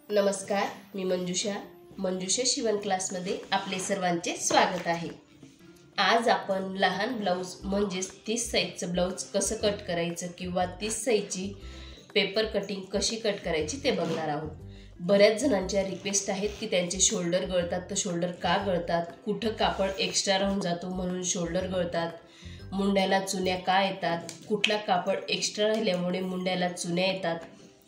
नमस्कार, मी मंजुषा शिवण क्लासमध्ये आपले सर्वांचे स्वागत आहे। आज आपण लहान ब्लाउज म्हणजेच 30 साइजचं ब्लाउज कसं कट करायचं किंवा 30 साइजची पेपर कटिंग कशी कट करायची ते बघणार आहोत। बऱ्याच जणांच्या रिक्वेस्ट आहेत की त्यांचे शोल्डर गळतात, तर शोल्डर का गळतात, कुठं कापड एक्स्ट्रा राहून जातो म्हणून शोल्डर गळतात, मुंड्याला चुन्या का येतात, कुठला कापड एक्स्ट्रा राहिल्यामुळे मुंड्याला चुन्या येतात,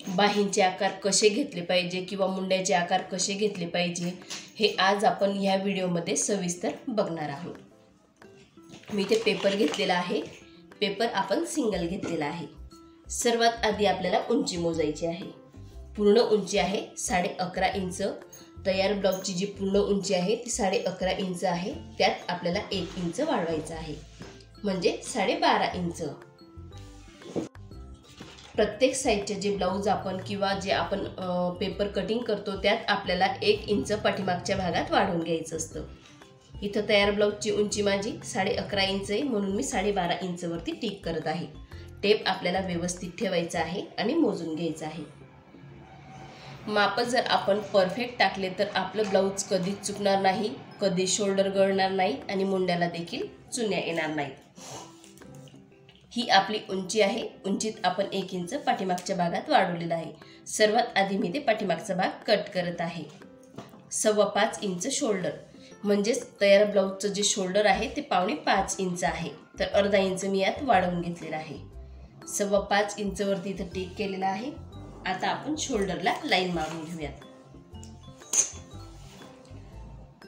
बाहींचे आकार कसे घेतले पाहिजे किंवा मुंड्याचे आकार कसे घेतले पाहिजे हे आज आपण ह्या व्हिडिओमध्ये सविस्तर बघणार आहोत। मी ते पेपर घेतलेला आहे। पेपर आपण सिंगल घेतलेला आहे। सर्वात आधी आपल्याला उंची मोजायची आहे। पूर्ण उंची आहे 11.5 इंच। तयार ब्लाउजची जी पूर्ण उंची आहे ती 11.5 इंच आहे। त्यात आपल्याला 1 इंच वाढवायचं आहे, म्हणजे 12.5 इंच। प्रत्येक साइजचे जे ब्लाउज आपण किंवा जे आपण पेपर कटिंग करतो त्यात आपल्याला 1 इंच पाठीमागच्या भागात वाढवून घ्यायचं असतं। इथं तयार ब्लाउजची उंची माझी 11.5 इंच आहे, म्हणून मी 12.5 इंच वरती टिक करत आहे। टेप आपल्याला व्यवस्थित ठेवायचा आहे आणि मोजून घ्यायचं आहे। माप जर आपण परफेक्ट टाकले तर आपलं ब्लाउज कधीच चुकणार नाही, कधी शोल्डर गळणार नाही आणि मुंड्याला देखील चुन्या येणार नाहीत। ही आपली उंची आहे। उंचीत आपण 1 इंच पाठीमागच्या भागात वाढवलेला आहे। सर्वात आधी मी ते पाठीमागचा भाग कट करत आहे। 5.25 इंच शोल्डर, म्हणजेच तयार ब्लाउजचं जे शोल्डर आहे ते 5.25 इंच आहे, तर अर्धा इंच मी यात वाढवून घेतलेला आहे। 5.25 इंच वरती इथं टिक केलेला आहे। आता आपण शोल्डरला लाईन मारून घेऊयात।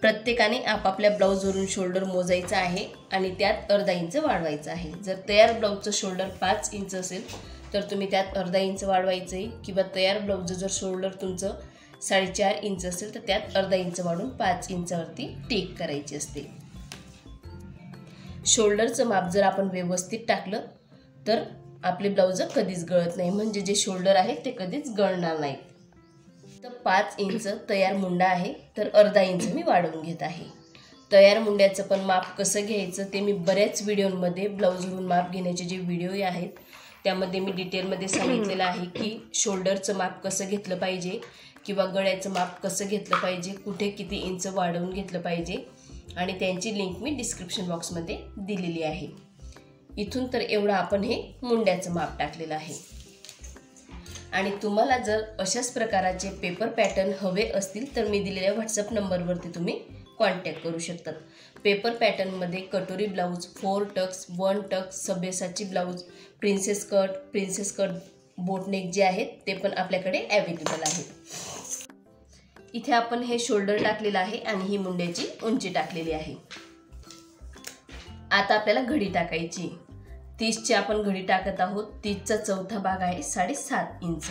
प्रत्येकाने आपापल्या ब्लाउजवरून शोल्डर मोजायचा आहे आणि त्यात अर्धा इंच वाढवायचा आहे। जर तयार ब्लाउजचं शोल्डर 5 इंच असेल तर तुम्ही त्यात अर्धा इंच वाढवायचं आहे, किंवा तयार ब्लाउजचं जर शोल्डर तुमचं 4.5 इंच असेल तर त्यात अर्धा इंच वाढून 5 इंचावरती टिक करायची असते। शोल्डरचं माप जर आपण व्यवस्थित टाकलं तर आपले ब्लाउज कधीच गळत नाही, म्हणजे जे शोल्डर आहे ते कधीच गळणार नाही। तर 5 इंच तयार मुंडा आहे, तर अर्धा इंच मी वाढवून घेत आहे। तयार मुंड्याचं पण माप कसं घ्यायचं ते मी बऱ्याच व्हिडिओमध्ये ब्लाउजवरून माप घेण्याचे जे व्हिडिओ आहेत त्यामध्ये मी डिटेलमध्ये सांगितलेलं आहे की शोल्डरचं माप कसं घेतलं पाहिजे किंवा गळ्याचं माप कसं घेतलं पाहिजे, कुठे किती इंच वाढवून घेतलं पाहिजे, आणि त्यांची लिंक मी डिस्क्रिप्शन बॉक्समध्ये दिलेली आहे। इथून तर एवढं आपण हे मुंड्याचं माप टाकलेलं आहे। आणि तुम्हाला जर अशाच प्रकाराचे पेपर पॅटर्न हवे असतील तर मी दिलेल्या व्हॉट्सअप नंबरवरती तुम्ही कॉन्टॅक्ट करू शकतात। पेपर पॅटर्नमध्ये कटोरी ब्लाउज, 4 टक्स, 1 टक्स, सभ्यसाची ब्लाउज, प्रिन्सेस कट, बोटनेक जे आहेत ते पण आपल्याकडे अवेलेबल आहेत। इथे आपण हे शोल्डर टाकलेलं आहे आणि ही मुंड्याची उंची टाकलेली आहे। आता आपल्याला घडी टाकायची। 30ची आपण घडी टाकत आहोत। 30चा चौथा भाग आहे 7.5 इंच।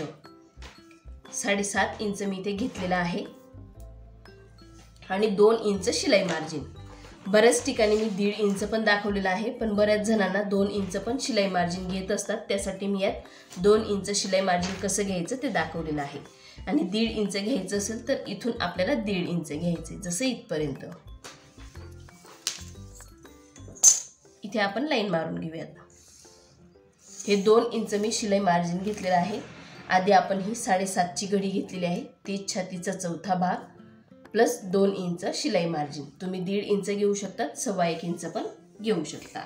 7.5 इंच मी इथे घेतलेला आहे आणि 2 इंच शिलाई मार्जिन। बऱ्याच ठिकाणी मी 1.5 इंच पण दाखवलेला आहे, पण बऱ्याच जणांना 2 इंच पण शिलाई मार्जिन घेत असतात, त्यासाठी मी यात 2 इंच शिलाई मार्जिन कसं घ्यायचं ते दाखवलेलं आहे। आणि 1.5 इंच घ्यायचं असेल तर इथून आपल्याला 1.5 इंच घ्यायचे, जसं इथपर्यंत। इथे आपण लाईन मारून घेऊयात। हे 2 इंच मी शिलाई मार्जिन घेतलेलं आहे। आधी आपण ही 7.5ची घडी घेतलेली आहे। 30 छातीचा चौथा भाग प्लस 2 इंच शिलाई मार्जिन। तुम्ही 1.5 इंच घेऊ शकता, 1.25 इंच पण घेऊ शकता।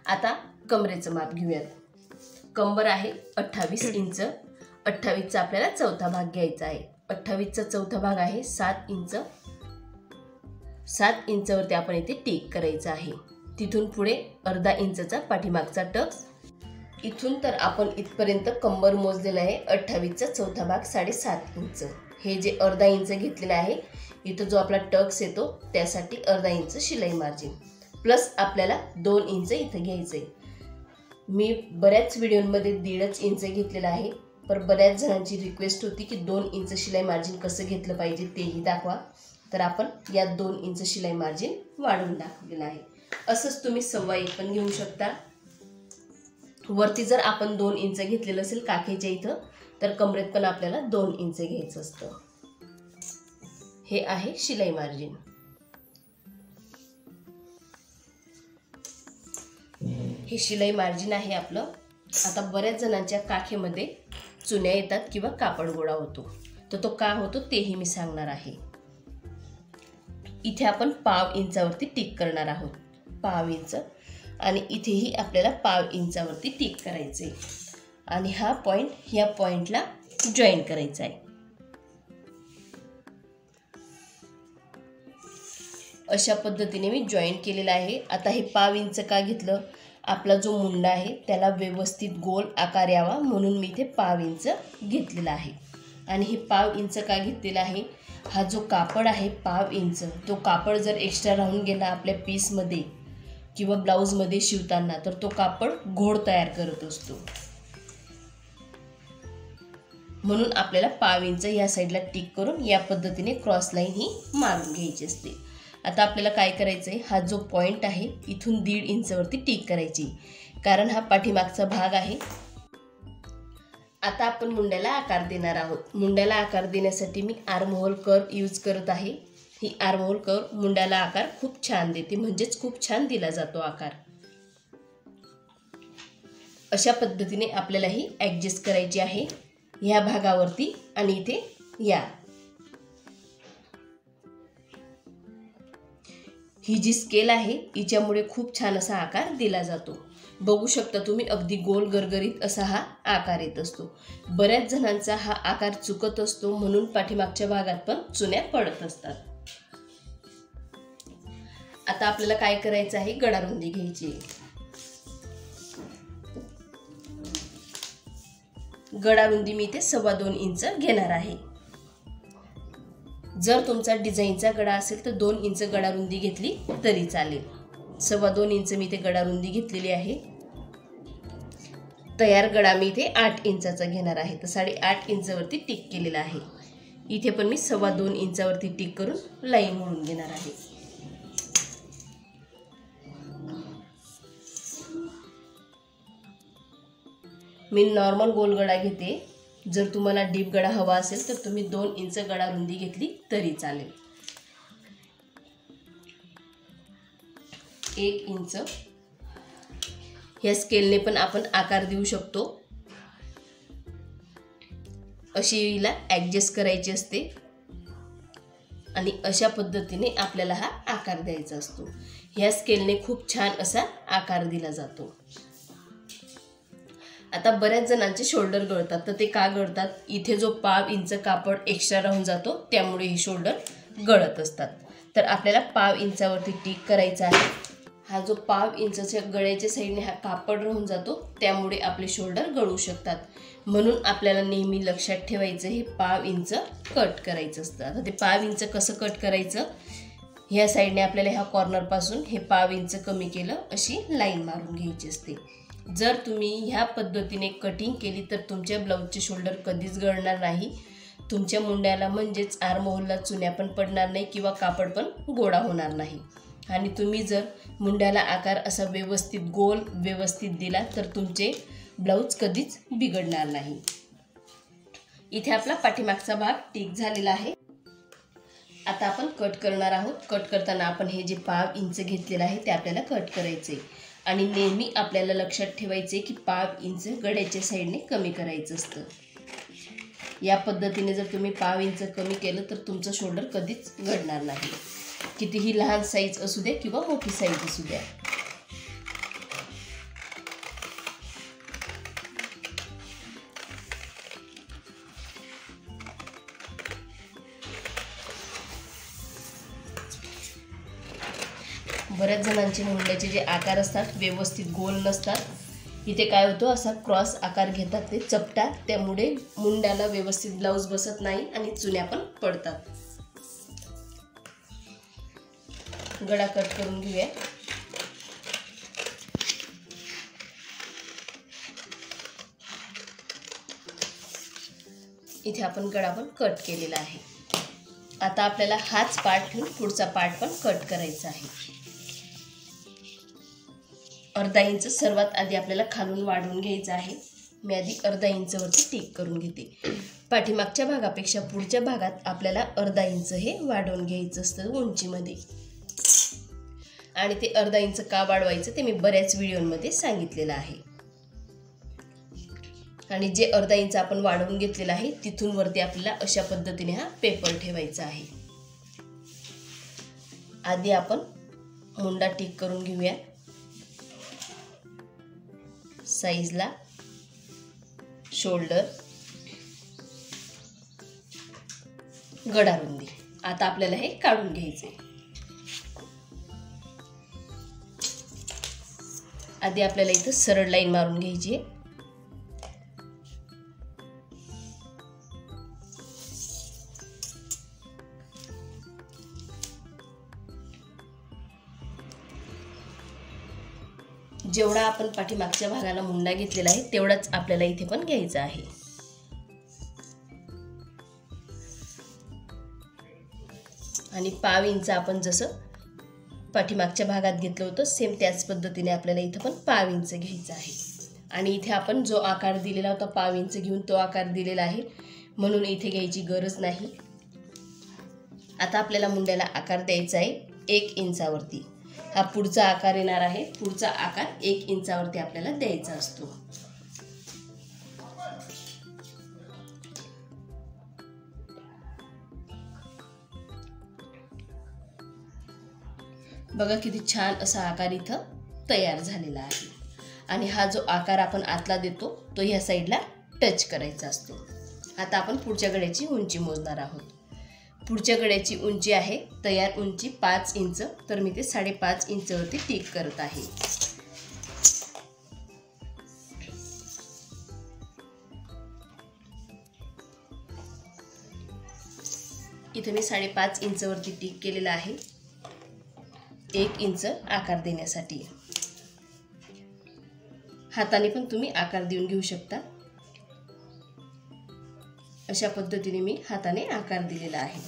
आता कमरेचं माप घेऊयात। कंबर आहे 28 इंच। 28चा आपल्याला चौथा भाग घ्यायचा आहे। 28चा चौथा भाग आहे 7 इंच। 7 इंचवरती आपण इथे टिक करायचं आहे। तिथून पुढे अर्धा इंचचा पाठीमागचा टक्स। इथून तर आपण इथपर्यंत कंबर मोजलेला आहे। 28चा चौथा भाग 7.5 इंच। हे जे अर्धा इंच घेतलेलं आहे, इथं जो आपला टक्स येतो त्यासाठी अर्धा इंच शिलाई मार्जिन प्लस आपल्याला 2 इंच इथं घ्यायचं आहे। मी बऱ्याच व्हिडिओमध्ये 1.5 इंच घेतलेला आहे, पण बऱ्याच जणांची रिक्वेस्ट होती की 2 इंच शिलाई मार्जिन कसं घेतलं पाहिजे तेही दाखवा, तर आपण यात 2 इंच शिलाई मार्जिन वाढवून दाखवलेलं आहे। असंच तुम्ही 1.25 पण घेऊ शकता। वरती जर आपण 2 इंच घेतलेलं असेल काखेच्या इथं, तर कमरेत पण आपल्याला 2 इंच घ्यायचं असतं। हे आहे शिलाई मार्जिन। हे शिलाई मार्जिन आहे आपलं। आता बऱ्याच जणांच्या काखेमध्ये चुन्या येतात किंवा कापड गोळा होतो. तर तो का होतो तेही मी सांगणार आहे. इथे आपण पाव इंचावरती टिक करणार आहोत, पाव इंच, आणि इथेही आपल्याला पाव इंचावरती टिक करायचे आणि हा पॉइंट या पॉइंटला जॉईन करायचा आहे. अशा पद्धतीने मी जॉईन केलेला आहे. आता हे पाव इंच का घेतलं, आपला जो मुंडा आहे त्याला व्यवस्थित गोल आकार यावा म्हणून मी इथे पाव इंच घेतलेला आहे. आणि हे पाव इंच का घेतलेला आहे, हा जो कापड आहे पाव इंच, तो कापड जर एक्स्ट्रा राहून गेला आपल्या पीसमध्ये किंवा ब्लाऊजमध्ये शिवताना तर तो कापड घोड तयार करत असतो. म्हणून आपल्याला पाव इंच या साईडला टिक करून या पद्धतीने क्रॉस लाईन ही मारून घ्यायची असते. आता आपल्याला काय करायचं आहे, हा जो पॉईंट आहे इथून 1.5 इंचवरती टिक करायची, कारण हा पाठीमागचा भाग आहे. आता आपण मुंड्याला आकार देणार आहोत. मुंड्याला आकार देण्यासाठी मी आर्महोल कर्व यूज करत आहे. ही आर्महोल कर्व मुंड्याला आकार खूप छान देते, म्हणजेच खूप छान दिला जातो आकार. अशा पद्धतीने आपल्याला ही ॲडजस्ट करायची आहे ह्या भागावरती आणि इथे या. ही जी स्केल आहे हिच्यामुळे खूप छान असा आकार दिला जातो. बघू शकता तुम्ही, अगदी गोल गरगरीत असा हा आकार येत असतो. बऱ्याच जणांचा हा आकार चुकत असतो, म्हणून पाठीमागच्या भागात पण चुन्या पडत असतात. आता आपल्याला काय करायचं आहे, गडारुंदी घ्यायची. गडारुंदी मी इथे 2.25 इंच घेणार आहे. जर तुमचा डिझाईनचा गळा असेल तर 2 इंच गडारुंदी घेतली तरी चालेल. 2.25 इंच मी इथे गडारुंदी घेतलेली आहे. तयार गळा मी इथे 8 इंचाचा घेणार आहे, तर 8.5 इंचावरती टिक केलेला आहे. इथे पण मी 2.25 इंचावरती टिक करून लाईन म्हणून घेणार आहे. मी नॉर्मल गोल गळा घेते. जर तुम्हाला डीप गळा हवा असेल तर तुम्ही 2 इंच गडारुंदी घेतली तरी चालेल. 1 इंच ह्या स्केलने पण आपण आकार देऊ शकतो. अशी हिला ॲडजस्ट करायची असते आणि अशा पद्धतीने आपल्याला हा आकार द्यायचा असतो. ह्या स्केलने खूप छान असा आकार दिला जातो. आता बऱ्याच जणांचे शोल्डर गळतात, तर ते का गळतात, इथे जो पाव इंच कापड एक्स्ट्रा राहून जातो त्यामुळे हे शोल्डर गळत असतात. तर आपल्याला पाव इंचावरती टिक करायचा आहे. हा जो पाव इंचच्या गळ्याच्या साईडने हा कापड राहून जातो त्यामुळे आपले शोल्डर गळू शकतात. म्हणून आपल्याला नेहमी लक्षात ठेवायचं हे पाव इंच कट करायचं असतं. आता ते पाव इंच कसं कट करायचं, ह्या साईडने आपल्याला ह्या कॉर्नरपासून हे पाव इंच कमी केलं अशी लाईन मारून घ्यायची असते. जर तुम्ही ह्या पद्धतीने कटिंग केली तर तुमच्या ब्लाऊजचे शोल्डर कधीच गळणार नाही. तुमच्या मुंड्याला म्हणजेच आर्महोलला चुन्या पण पडणार नाही किंवा कापड पण गोळा होणार नाही. आणि तुम्ही जर मुंड्याला आकार असा व्यवस्थित गोल व्यवस्थित दिला तर तुमचे ब्लाऊज कधीच बिघडणार नाही. इथे आपला पाठीमागचा भाग टिक झालेला आहे. आता आपण कट करणार आहोत. कट करताना आपण हे जे पाव इंच घेतलेलं आहे ते आपल्याला कट करायचे आणि नेहमी आपल्याला लक्षात ठेवायचे की पाव इंच गळ्याच्या साईडने कमी करायचं असतं. या पद्धतीने जर तुम्ही पाव इंच कमी केलं तर तुमचं शोल्डर कधीच गळणार नाही, कितीही लहान साईज असू द्या किंवा मोठी साईज असू द्या. बऱ्याच जणांचे मुंड्याचे जे आकार असतात व्यवस्थित गोल नसतात. इथे काय होतं, असा क्रॉस आकार घेतात ते चपटात, त्यामुळे मुंड्याला व्यवस्थित ब्लाऊज बसत नाही आणि चुन्या पण पडतात. गळा कट करून घेऊया. इथे आपण गळा पण कट केलेला आहे. आता आपल्याला हाच पार्ट ठेवून पुढचा पार्ट पण कट करायचा आहे. अर्धा इंच सर्वात आधी आपल्याला खालून वाढवून घ्यायचं आहे. मी आधी अर्धा इंचवरती टिक करून घेते. पाठीमागच्या भागापेक्षा पुढच्या भागात आपल्याला अर्धा इंच हे वाढवून घ्यायचं असतं उंचीमध्ये. आणि ते अर्धा इंच का वाढवायचं ते मी बऱ्याच व्हिडिओमध्ये सांगितलेलं आहे. आणि जे अर्धा इंच आपण वाढवून घेतलेला आहे तिथून वरती आपल्याला अशा पद्धतीने हा पेपर ठेवायचा आहे. आधी आपण मुंडा ठीक करून घेऊया. साईजला शोल्डर, गडारुंदी. आता आपल्याला हे काढून घ्यायचे. आधी आपल्याला इथं सरळ लाईन मारून घ्यायची. जेवढा आपण पाठीमागच्या भागाला मुंडा घेतलेला आहे तेवढाच आपल्याला इथे पण घ्यायचा आहे. आणि पाव इंच आपण जसं पाठीमागच्या भागात घेतलं होतं सेम त्याच पद्धतीने आपल्याला इथं पण पाव इंच घ्यायचं आहे. आणि इथे आपण जो आकार दिलेला होता पाव इंच घेऊन तो आकार दिलेला आहे म्हणून इथे घ्यायची गरज नाही. आता आपल्याला मुंड्याला आकार द्यायचा आहे 1 इंचावरती. हा पुढचा आकार येणार आहे. पुढचा आकार 1 इंचावरती आपल्याला द्यायचा असतो. बघा किती छान असा आकार इथं तयार झालेला आहे. आणि हा जो आकार आपण आतला देतो तो ह्या साईडला टच करायचा असतो. आता आपण पुढच्या गड्याची उंची मोजणार आहोत. पुढच्या गड्याची उंची आहे तयार उंची 5 इंच. तर मी ते 5.5 इंचवरती टिक करत आहे. इथे मी 5.5 इंचवरती टिक केलेला आहे 1 इंच आकार देण्यासाठी. हाताने पण तुम्ही आकार देऊन घेऊ शकता. अशा पद्धतीने मी हाताने आकार दिलेला आहे.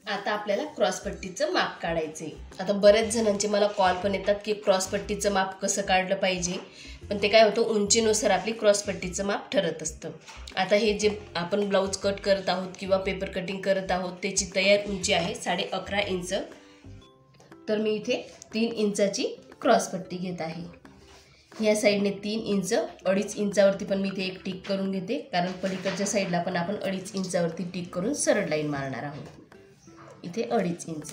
आता आपल्याला क्रॉसपट्टीचं माप काढायचे. आता बरेच जणांचे मला कॉल पण येतात की क्रॉसपट्टीचं माप कसं काढलं पाहिजे. पण ते काय होतं उंचीनुसार आपली क्रॉसपट्टीचं माप ठरत असतं. आता हे जे आपण ब्लाऊज कट करत आहोत किंवा पेपर कटिंग करत आहोत त्याची तयार उंची आहे 11.5 इंच. तर मी इथे 3 इंचाची क्रॉसपट्टी घेत आहे. ह्या साईडने 3 इंच 2.5 इंचावरती पण मी इथे एक टिक करून घेते कारण पलीकडच्या साईडला पण आपण 2.5 इंचावरती टिक करून सरळ लाईन मारणार आहोत. इथे 2.5 इंच.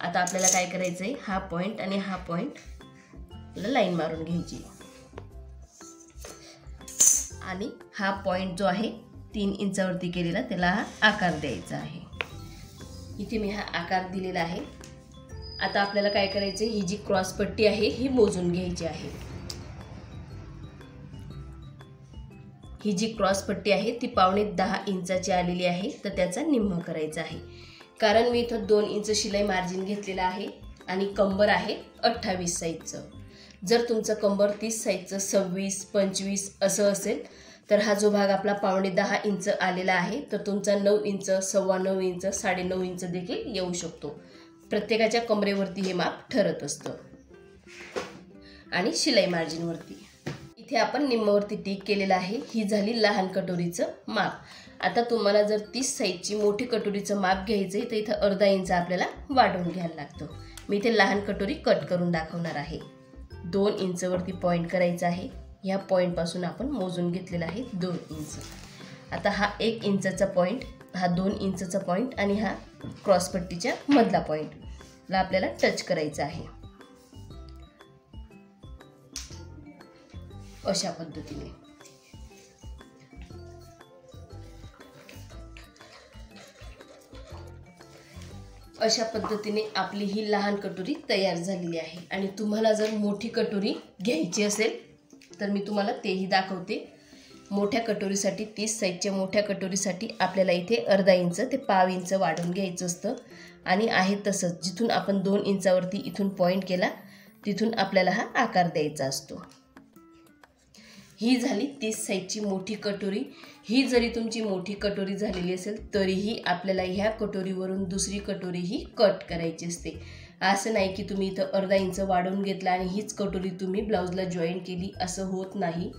आता आपल्याला काय करायचं आहे हा पॉईंट आणि हा पॉईंट लाईन मारून घ्यायची. आणि हा पॉईंट जो आहे 3 इंचावरती केलेला त्याला हा आकार द्यायचा आहे. इथे मी हा आकार दिलेला आहे. आता आपल्याला काय करायचं ही जी क्रॉसपट्टी आहे ही मोजून घ्यायची आहे. ही जी क्रॉसपट्टी आहे ती 9.5 इंचाची आलेली आहे. तर त्याचा निम्मा करायचा आहे कारण मी इथं 2 इंच शिलाई मार्जिन घेतलेला आहे आणि कंबर आहे 28 साईजचं. जर तुमचं कंबर 30 साईजचं 26, 25 असं असेल तर हा जो भाग आपला 9.5 इंच आलेला आहे तर तुमचा 9 इंच, 9.25 इंच, 9.5 इंच देखील येऊ शकतो. प्रत्येकाच्या कमरेवरती हे माप ठरत असतं. आणि शिलाई मार्जिनवरती इथे आपण निम्म्यावरती टिक केलेला आहे. ही झाली लहान कटोरीचं माप. आता तुम्हाला जर 30 साईजची मोठी कटोरीचं माप घ्यायचं आहे तर इथं अर्धा इंच आपल्याला वाढवून घ्यायला लागतं. मी इथे लहान कटोरी कट करून दाखवणार आहे. 2 इंचवरती पॉईंट करायचा आहे. ह्या पॉईंटपासून आपण मोजून घेतलेला आहे 2 इंच. आता हा 1 इंचाचा पॉईंट, हा 2 इंचाचा पॉईंट आणि हा क्रॉसपट्टीच्या मधला पॉईंटला आपल्याला टच करायचा आहे. अशा पद्धतीने आपली ही लहान कटोरी तयार झालेली आहे. आणि तुम्हाला जर मोठी कटोरी घ्यायची असेल तर मी तुम्हाला तेही दाखवते. मोठ्या कटोरीसाठी 30 साईजच्या मोठ्या कटोरीसाठी आपल्याला इथे अर्धा इंच ते पाव इंच वाढवून घ्यायचं असतं. आणि आहे तसंच जिथून आपण 2 इंचावरती इथून पॉईंट केला तिथून आपल्याला हा आकार द्यायचा असतो. ही झाली 30 साईजची मोठी कटोरी. ही जरी तुमची मोठी कटोरी झालेली असेल तरीही आपल्याला ह्या कटोरीवरून दुसरी कटोरी ही कट करायची असते. असं नाही की तुम्ही इथं अर्धा इंच वाढवून घेतला आणि हीच कटोरी तुम्ही ब्लाऊजला जॉईन केली, असं होत नाही.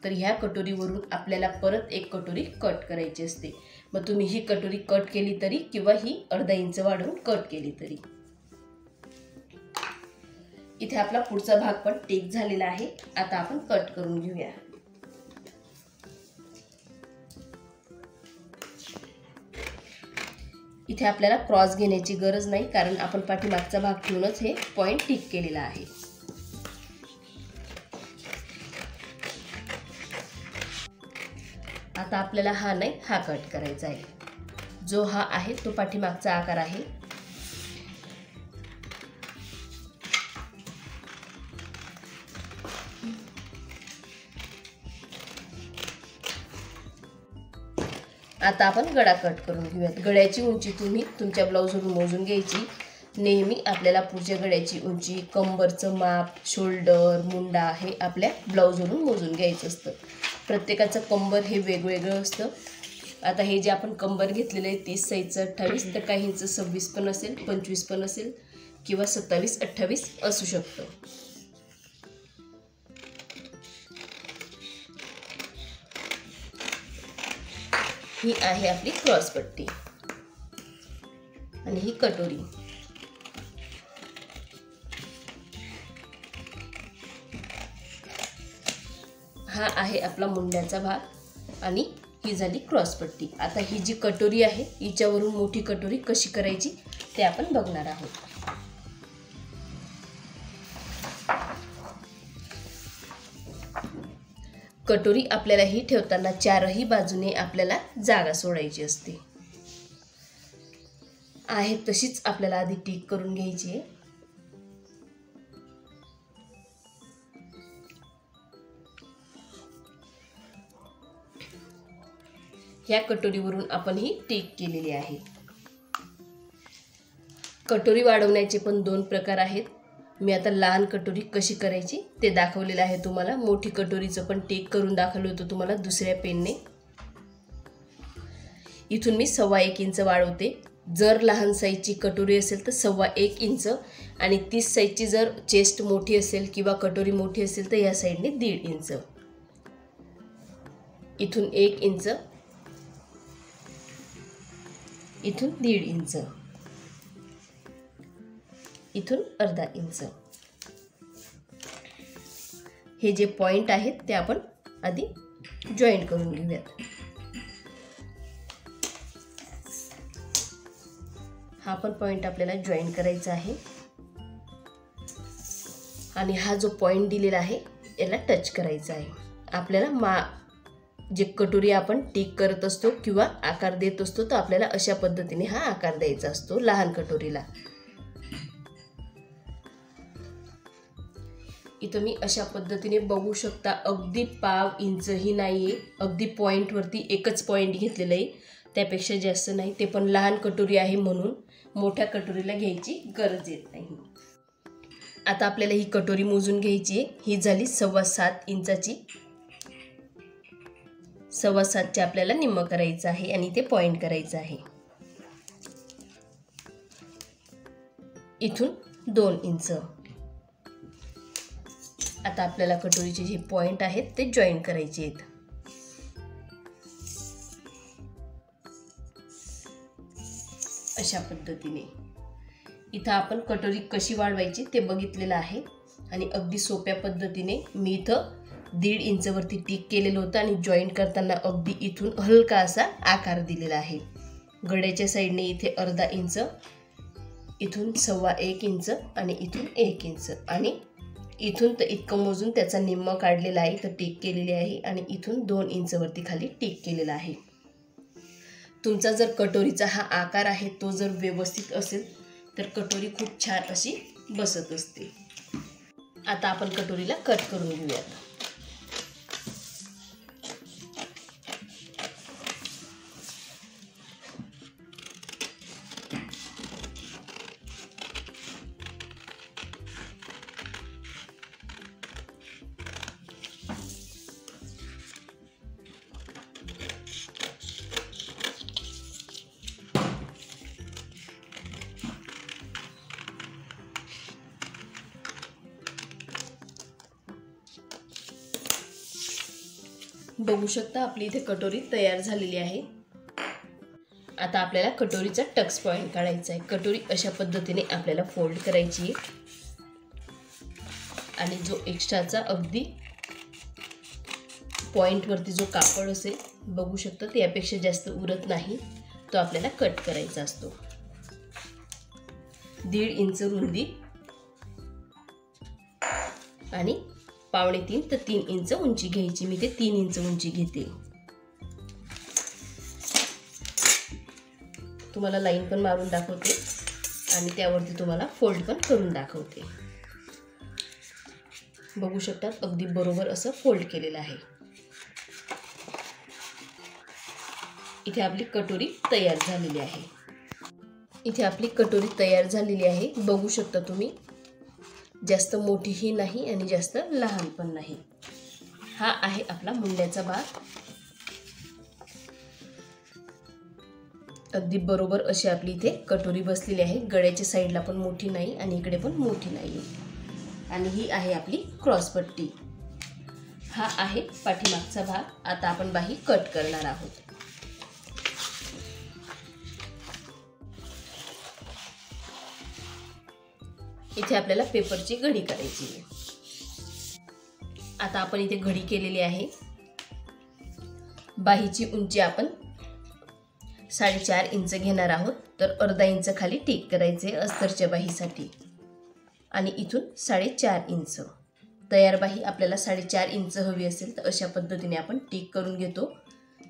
तर ह्या कटोरीवरून आपल्याला परत एक कटोरी कट करायची असते. मग तुम्ही ही कटोरी कट केली तरी किंवा ही अर्धा इंच वाढवून कट केली तरी. इथे आपला पुढचा भाग पण टिक झालेला आहे. आता आपण कट करून घेऊया. इथे आपल्याला क्रॉस घेण्याची गरज नाही, कारण आपण पाठीमागचा भाग ठेवूनच हे पॉइंट टिक केलेला आहे. आता आपल्याला हा नाही, हा कट करायचा आहे. जो हा आहे तो पाठीमागचा आकार आहे. आता आपण गळा कट करून घेऊयात. गळ्याची उंची तुम्ही तुमच्या ब्लाऊजवरून मोजून घ्यायची. नेहमी आपल्याला पुढच्या गळ्याची उंची, कंबरचं माप, शोल्डर, मुंडा हे आपल्या ब्लाऊजवरून मोजून घ्यायचं असतं. प्रत्येकाचं कंबर हे वेगवेगळं असतं. आता हे जे आपण कंबर घेतलेलं आहे 30 साईजचं 28, तर काहींचं 26 पण असेल, 25 पण असेल किंवा 27-28 असू शकतं. ही आहे आपली क्रॉस पट्टी आणि ही कटोरी. हा आहे आपला मुंड्याचा भाग आणि ही झाली क्रॉस पट्टी. आता ही जी कटोरी आहे हिच्यावरून मोठी कटोरी कशी करायची ते आपण बघणार आहोत. कटोरी आपल्याला ही ठेवताना चारही बाजूने आपल्याला जागा सोडायची असते. आहे तशीच आपल्याला आधी टिक करून घ्यायची आहे. ह्या कटोरीवरून आपण ही टिक केलेली आहे. कटोरी वाढवण्याचे पण 2 प्रकार आहेत. मी आता लहान कटोरी कशी करायची ते दाखवलेलं आहे तुम्हाला. मोठी कटोरीचं पण टिक करून दाखवलं होतं तुम्हाला दुसऱ्या पेनने. इथून मी 1.25 इंच वाढवते. जर लहान साईजची कटोरी असेल तर 1.25 इंच आणि 30 साईजची जर चेस्ट मोठी असेल किंवा कटोरी मोठी असेल तर या साईडने 1.5 इंच. इथून 1 इंच, इथून 1.5 इंच, इथून 1/2 इंच. हे जे पॉइंट आहेत ते आपण आधी जॉईंट करून घेऊयात. हा पण पॉइंट आपल्याला जॉईंट करायचा आहे आणि हा जो पॉइंट दिलेला आहे याला टच करायचा आहे. आपल्याला जे कटोरी आपण टिक करत असतो किंवा आकार देत असतो तर आपल्याला अशा पद्धतीने हा आकार द्यायचा असतो लहान कटोरीला. इथं मी अशा पद्धतीने बघू शकता, अगदी 1/2 इंचही नाहीये. अगदी पॉइंटवरती एकच पॉइंट घेतलेलं आहे, त्यापेक्षा जास्त नाही. ते पण लहान कटोरी आहे म्हणून मोठ्या कटोरीला घ्यायची गरज येत नाही. आता आपल्याला ही कटोरी मोजून घ्यायची आहे. ही झाली 7.25 इंचाची. 7.25चे आपल्याला निम्म करायचं आहे आणि ते पॉइंट करायचं आहे. इथून 2 इंच. आता आपल्याला कटोरीचे जे पॉइंट आहेत ते जॉईन करायचे आहेत. अशा पद्धतीने इथं आपण कटोरी कशी वाढवायची ते बघितलेलं आहे आणि अगदी सोप्या पद्धतीने मी इथं 1.5 इंचवरती टिक केलेलं होतं आणि जॉईंट करताना अगदी इथून हलका असा आकार दिलेला आहे. गड्याच्या साईडने इथे 1/2 इंच, इथून 1.25 इंच आणि इथून 1 इंच आणि इथून तर इतकं मोजून त्याचा निम्म काढलेला आहे, तर टिक केलेली आहे आणि इथून 2 इंचवरती खाली टिक केलेला आहे. तुमचा जर कटोरीचा हा आकार आहे तो जर व्यवस्थित असेल तर कटोरी खूप छान अशी बसत असते. आता आपण कटोरीला कट करून घेऊयात. बघू शकता आपली इथे कटोरी तयार झालेली आहे. आता आपल्याला कटोरीचा टक्स पॉइंट काढायचा आहे. कटोरी अशा पद्धतीने आपल्याला फोल्ड करायची आहे. आणि जो एक्स्ट्राचा अगदी पॉइंटवरती जो कापड असेल बघू शकता त्यापेक्षा जास्त उरत नाही, तो आपल्याला कट करायचा असतो. 1.5 इंच रुंदी आणि 2.5 ते 3 इंच उंची घ्यायची. मी ते 3 इंच उंची घेते. तुम्हाला लाईन पण मारून दाखवते आणि त्यावरती तुम्हाला फोल्ड पण करून दाखवते. बघू शकता अगदी बरोबर असं फोल्ड केलेलं आहे. इथे आपली कटोरी तयार झालेली आहे. इथे आपली कटोरी तयार झालेली आहे. बघू शकता तुम्ही, जास्त मोठीही नाही आणि जास्त लहान पण नाही. हा आहे आपला मुंड्याचा भाग. अगदी बरोबर अशी आपली इथे कटोरी बसलेली आहे. गळ्याच्या साईडला पण मोठी नाही आणि इकडे पण मोठी नाही. आणि ही आहे आपली क्रॉसपट्टी. हा आहे पाठीमागचा भाग. आता आपण बाही कट करणार आहोत. इथे आपल्याला पेपरची घडी करायची आहे. आता आपण इथे घडी केलेली आहे. बाहीची उंची आपण 4.5 इंच घेणार आहोत. तर अर्धा इंच खाली टिक करायचे अस्तरच्या बाहीसाठी आणि इथून 4.5 इंच. तयार बाही आपल्याला 4.5 इंच हवी असेल तर अशा पद्धतीने आपण टिक करून घेतो.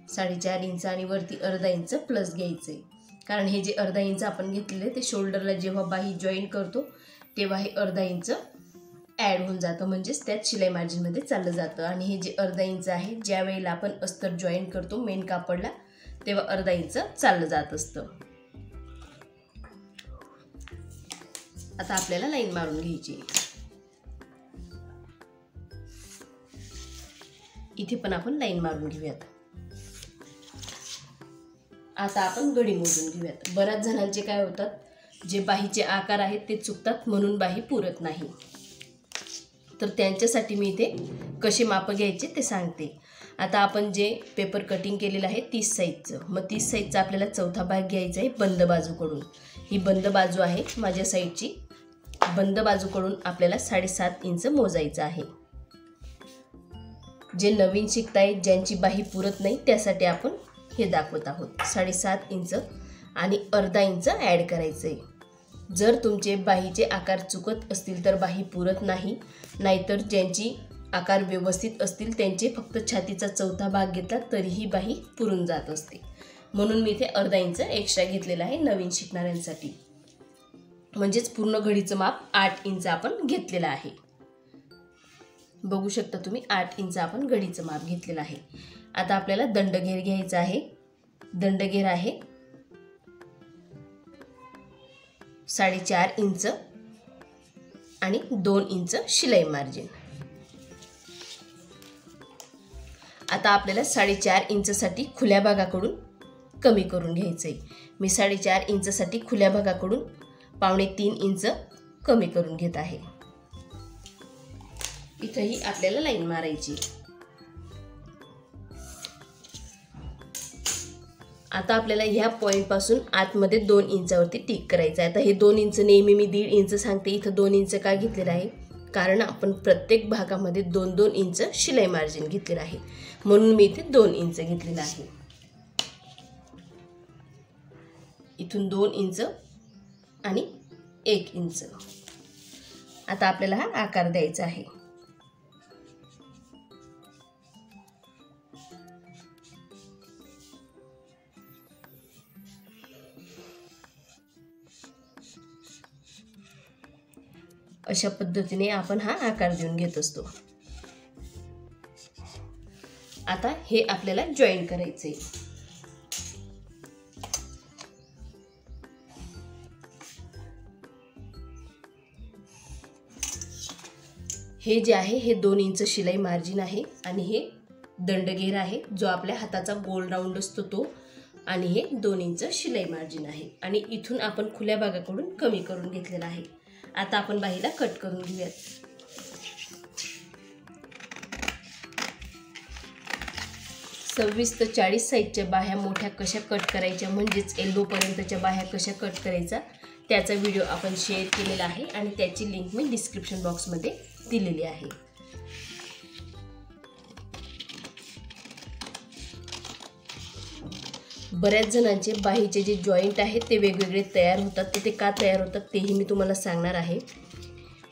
4.5 इंच आणि वरती अर्धा इंच प्लस घ्यायचे. कारण हे जे अर्धा इंच आपण घेतलेले ते शोल्डरला जेव्हा बाही जॉईन करतो तेव्हा हे अर्धा इंच ॲड होऊन जातं, म्हणजेच त्यात शिलाई मार्जिनमध्ये चाललं जातं. आणि हे जे अर्धा इंच आहे ज्या वेळेला आपण अस्तर जॉईन करतो मेन कापडला तेव्हा अर्धा इंच चाललं जात असतं. आता आपल्याला लाईन मारून घ्यायची. इथे पण आपण लाईन मारून घेऊयात. आता आपण घडी मोजून घेऊयात. बऱ्याच जणांचे काय होतात, जे बाहीचे आकार आहेत ते चुकतात म्हणून बाही पुरत नाही. तर त्यांच्यासाठी मी इथे कसे माप घ्यायचे ते सांगते. आता आपण जे पेपर कटिंग केलेलं आहे 30 साईजचं, मग 30 साईजचा आपल्याला चौथा भाग घ्यायचा आहे बंद बाजूकडून. ही बंद बाजू आहे माझ्या साईडची. बंद बाजूकडून आपल्याला 7.5 इंच मोजायचं आहे. जे नवीन शिकतायत ज्यांची बाही पुरत नाही त्यासाठी आपण हे दाखवत आहोत. 7.5 इंच आणि अर्धा इंच ॲड करायचं आहे. जर तुमचे बाहीचे आकार चुकत असतील तर बाही पुरत नाही, नाहीतर ज्यांची आकार व्यवस्थित असतील त्यांचे फक्त छातीचा चौथा भाग घेतला तरीही बाही पुरून जात असते. म्हणून मी इथे अर्धा इंच एक्स्ट्रा घेतलेला आहे नवीन शिकणाऱ्यांसाठी. म्हणजेच पूर्ण घडीचं माप 8 इंच आपण घेतलेलं आहे. बघू शकता तुम्ही 8 इंच आपण घडीचं माप घेतलेलं आहे. आता आपल्याला दंडघेर घ्यायचा आहे. दंडघेर आहे 4.5 इंच आणि 2 इंच शिलाई मार्जिन. आता आपल्याला 4.5 इंचसाठी खुल्या भागाकडून कमी करून घ्यायचं आहे. मी 4.5 इंचसाठी खुल्या भागाकडून 2.5 इंच कमी करून घेत आहे. इथंही आपल्याला लाईन मारायची. आता आपल्याला ह्या पॉईंटपासून आतमध्ये 2 इंचावरती टिक करायचं आहे. आता हे 2 इंच नेहमी मी 1.5 इंच सांगते, इथं 2 इंच का घेतलेलं आहे कारण आपण प्रत्येक भागामध्ये 2-2 इंच शिलाई मार्जिन घेतलेलं आहे, म्हणून मी इथे 2 इंच घेतलेलं आहे. इथून 2 इंच आणि 1 इंच. आता आपल्याला हा आकार द्यायचा आहे. अशा पद्धतीने आपण हा आकार देऊन घेत असतो. आता हे आपल्याला जॉईन करायचे. हे जे आहे हे 2 इंच शिलाई मार्जिन आहे आणि हे दंडघेर आहे जो आपल्या हाताचा गोल राऊंड असतो तो, आणि हे 2 इंच शिलाई मार्जिन आहे आणि इथून आपण खुल्या भागाकडून कमी करून घेतलेला आहे. आता आपण बाहीला कट करून घेऊयात. 26 ते 40 साईजच्या बाह्या मोठ्या कशा कट करायच्या, म्हणजेच एल्बो पर्यंतच्या बाह्या कशा कट करायचा त्याचा व्हिडिओ आपण शेअर केलेला आहे आणि त्याची लिंक मी डिस्क्रिप्शन बॉक्समध्ये दिलेली आहे. बऱ्याच जणांचे बाहीचे जे जॉईंट आहेत ते वेगवेगळे तयार होतात. ते का तयार होतात तेही मी तुम्हाला सांगणार आहे.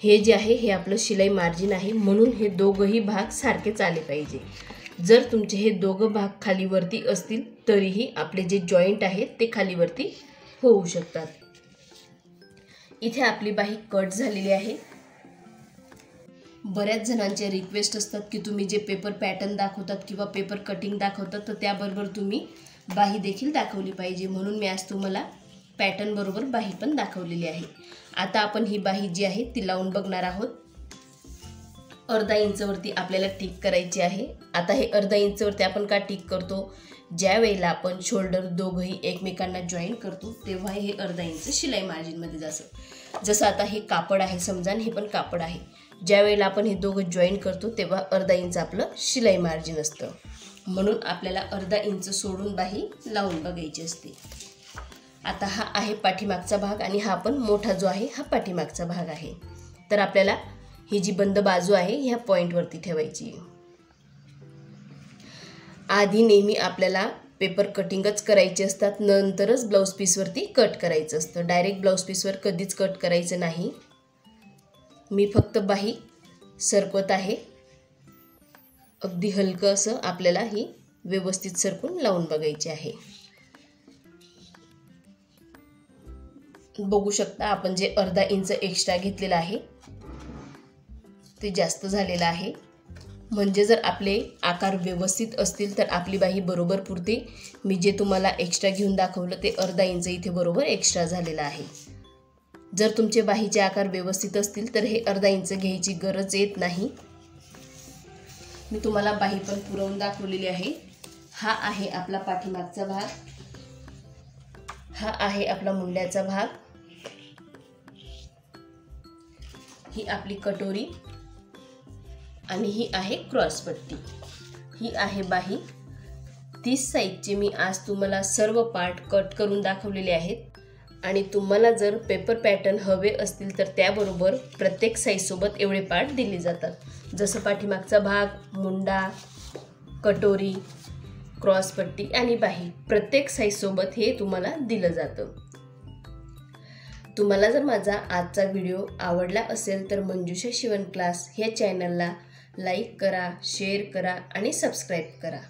हे जे आहे हे आपलं शिलाई मार्जिन आहे, म्हणून हे दोघंही भाग सारखेच आले पाहिजे. जर तुमचे हे दोघं भाग खालीवरती असतील तरीही आपले जे जॉईंट आहेत ते खालीवरती होऊ शकतात. इथे आपली बाही कट झालेली आहे. बऱ्याच जणांचे रिक्वेस्ट असतात की तुम्ही जे पेपर पॅटर्न दाखवतात किंवा पेपर कटिंग दाखवतात तर त्याबरोबर तुम्ही बाही देखील दाखवली पाहिजे, म्हणून मी आज तुम्हाला पॅटर्न बरोबर बाही पण दाखवलेली आहे. आता आपण ही बाही जी आहे ती लावून बघणार आहोत. अर्धा इंचवरती आपल्याला टिक करायची आहे. आता हे अर्धा इंचवरती आपण का टिक करतो? ज्या वेळेला आपण शोल्डर दोघंही एकमेकांना जॉईन करतो तेव्हा हे अर्धा इंच शिलाई मार्जिनमध्ये जातं. जसं आता हे कापड आहे समजा, हे पण कापड आहे. ज्या वेळेला आपण हे दोघं जॉईन करतो तेव्हा अर्धा इंच आपलं शिलाई मार्जिन असतं, म्हणून आपल्याला अर्धा इंच सोडून बाही लावून बघायची असते. आता हा आहे पाठीमागचा भाग आणि हा पण मोठा जो आहे हा पाठीमागचा भाग आहे. तर आपल्याला ही जी बंद बाजू आहे ह्या पॉईंटवरती ठेवायची. आधी नेहमी आपल्याला पेपर कटिंगच करायचे असतात, नंतरच ब्लाऊज पीसवरती कट करायचं असतं. डायरेक्ट ब्लाऊज पीसवर कधीच कट करायचं नाही. मी फक्त बाही सरकवत आहे. अगदी हलकं असं आपल्याला ही व्यवस्थित सरकून लावून बघायची आहे. बघू शकता आपण जे अर्धा इंच एक्स्ट्रा घेतलेलं आहे ते जास्त झालेलं आहे. म्हणजे जर आपले आकार व्यवस्थित असतील तर आपली बाही बरोबर पुरते. मी जे तुम्हाला एक्स्ट्रा घेऊन दाखवलं ते अर्धा इंच इथे बरोबर एक्स्ट्रा झालेलं आहे. जर तुमचे बाहीचे आकार व्यवस्थित असतील तर हे अर्धा इंच घ्यायची गरज येत नाही. मी तुम्हाला बाही पण पुरवून दाखवलेली आहे. हा आहे आपला पाठीमागचा भाग, हा आहे आपला मुंड्याचा भाग, ही आपली कटोरी आणि ही आहे क्रॉस पट्टी. ही आहे बाही. 30 साईजचे मी आज तुम्हाला सर्व पार्ट कट करून दाखवलेले आहेत. आणि तुम्हाला जर पेपर पॅटर्न हवे असतील तर त्याबरोबर प्रत्येक साईजसोबत एवढे पार्ट दिले जातात. जसं पाठीमागचा भाग, मुंडा, कटोरी, क्रॉसपट्टी आणि बाही प्रत्येक साईजसोबत हे तुम्हाला दिलं जातं. तुम्हाला जर माझा आजचा व्हिडिओ आवडला असेल तर मंजुषा शिवण क्लास ह्या चॅनलला लाईक करा, शेअर करा आणि सबस्क्राईब करा.